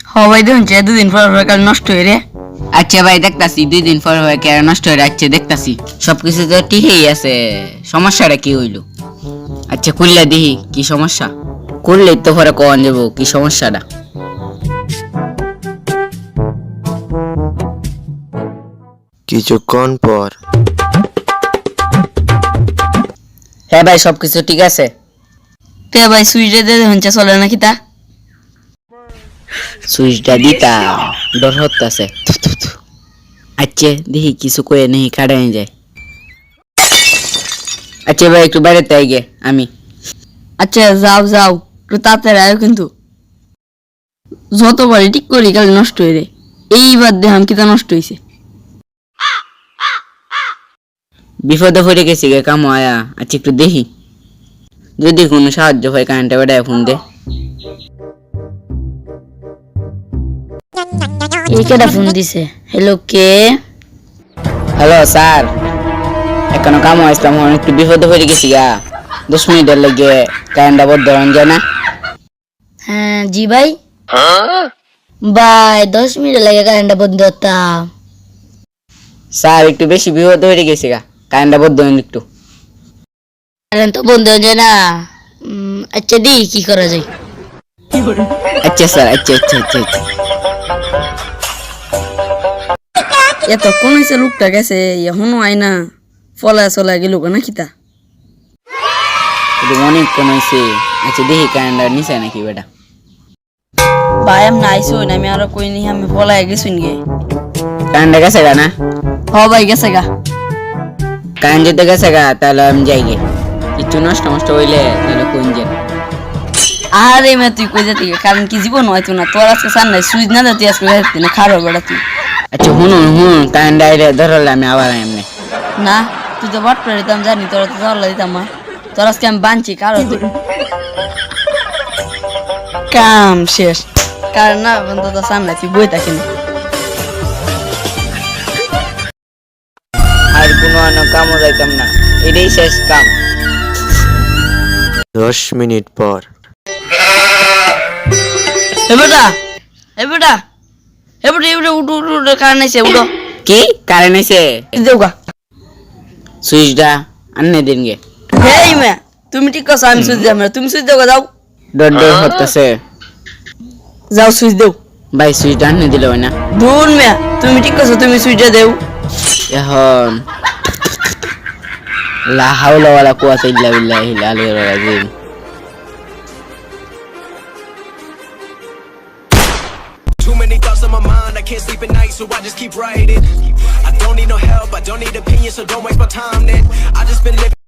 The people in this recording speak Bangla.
ভাই দেখুন দুদিন পর কাল নষ্ট হয়ে রে। আচ্ছা ভাই দেখতাছি 2 দিন পর হয়ে কে নষ্ট হয়ে যাচ্ছে দেখতাছি সবকিছু তো ঠিকই আছে সমস্যাটা কি হইলো আচ্ছা খুললে দেখি কি সমস্যা করলেই তো পরে কোন যাবো কি সমস্যাটা কিছুক্ষণ পর। হ্যাঁ ভাই সবকিছু ঠিক আছে তে ভাই সুইচে দে দেখুন চলে নাকি তা সুইচটা দিতা ডর হচ্ছে আচ্ছা দেখি কিছু কয়ে নেই কাটাই যায় আচ্ছা ভাই একটু বাইরে তাই গে আমি আচ্ছা যাও যাও একটু তাড়াতাড়ি আয়ো কিন্তু যতবারই ঠিক করি কাল নষ্ট হয়ে রে। এইবার দেখাম কিতা নষ্ট হয়েছে। বিপদে পড়ে গেছি গে কামো আয়া আচ্ছা একটু দেখি যদি কোনো সাহায্য হয় কারেন্টটা বেড়ায় ফোন দে এই কেটা ফোন দিছে? হ্যালো কে? হ্যালো স্যার এখনো কামো আসলাম একটু বিপদে পড়ে গেছি গা 10 মিনিটের লাগে কারেন্টটা বন্ধ হন যায় না হ্যাঁ জি ভাই ভাই 10 মিনিট লাগে কারেন্টটা বন্ধ হতাম। স্যার একটু বেশি বিপদে পড়ে গেছি গা কারেন্টটা বন্ধ হন একটু কারেন্ট তো বন্ধ হয়ে যায় না। আচ্ছা দি কি করা যায়? আচ্ছা স্যার আচ্ছা আচ্ছা আচ্ছা আচ্ছা এত কোন হয়েছে লোকটা গেছে এখনো আয় না ফলা চলা গেল না খিতা একটু অনেক কোন হয়েছে আচ্ছা দেখি কারেন্টটা নিচে নাকি বেটা ভাই আমি আইসো না আমি আরো কই নি আমি ফলাই গেছুন গে। কারেন্টটা গেছে গা না হ ভাই গেছে গা। কারেন্ট যদি গেছে গা তাহলে আমি যাই গে কিছু নষ্ট নষ্ট হইলে তাহলে কোন যান আরে মে তুই কই যেতে কারণ কি জীবন হয়তো না তোর আজকে সান নাই সুইচ না দিতে আজকে যেতে না খারাপ বেড়া তুই আচ্ছা শুনুন কারেন্ট আইলে ধরলে আমি আবার এমনি না তুই তো বাট করে দিতাম জানি তোরা তো ধরলা দিতাম না তোর আজকে আমি বানছি কারো কাম শেষ কারণ না বন্ধু তো সান নাই তুই বই থাকি না আর কোনো কামও যাইতাম না এটাই শেষ কাম 10 মিনিট পর। এ বেটা এ বেটা এ বেটা এ উঠো উঠো উঠো কারণ এসে উঠো কি কারেন্ট আইছে দেউগা সুইচটা আননে দিন গে হেই মে তুমি ঠিক কথা আমি সুইচ দেব না তুমি সুইচ দেউগা যাও ডর ডর হতেছে যাও সুইচ দেও ভাই সুইচটা আননে দিলে হয় না দূর মে তুমি ঠিক কথা তুমি সুইচটা দেও এখন লা হাওলা ওয়ালা কুওয়াতা ইল্লা বিল্লাহিল আলিয়্যিল আযীম Too many thoughts on my mind, I can't sleep at night, so I just keep writing. I don't need no help, I don't need opinions, so don't waste my time then. I just been living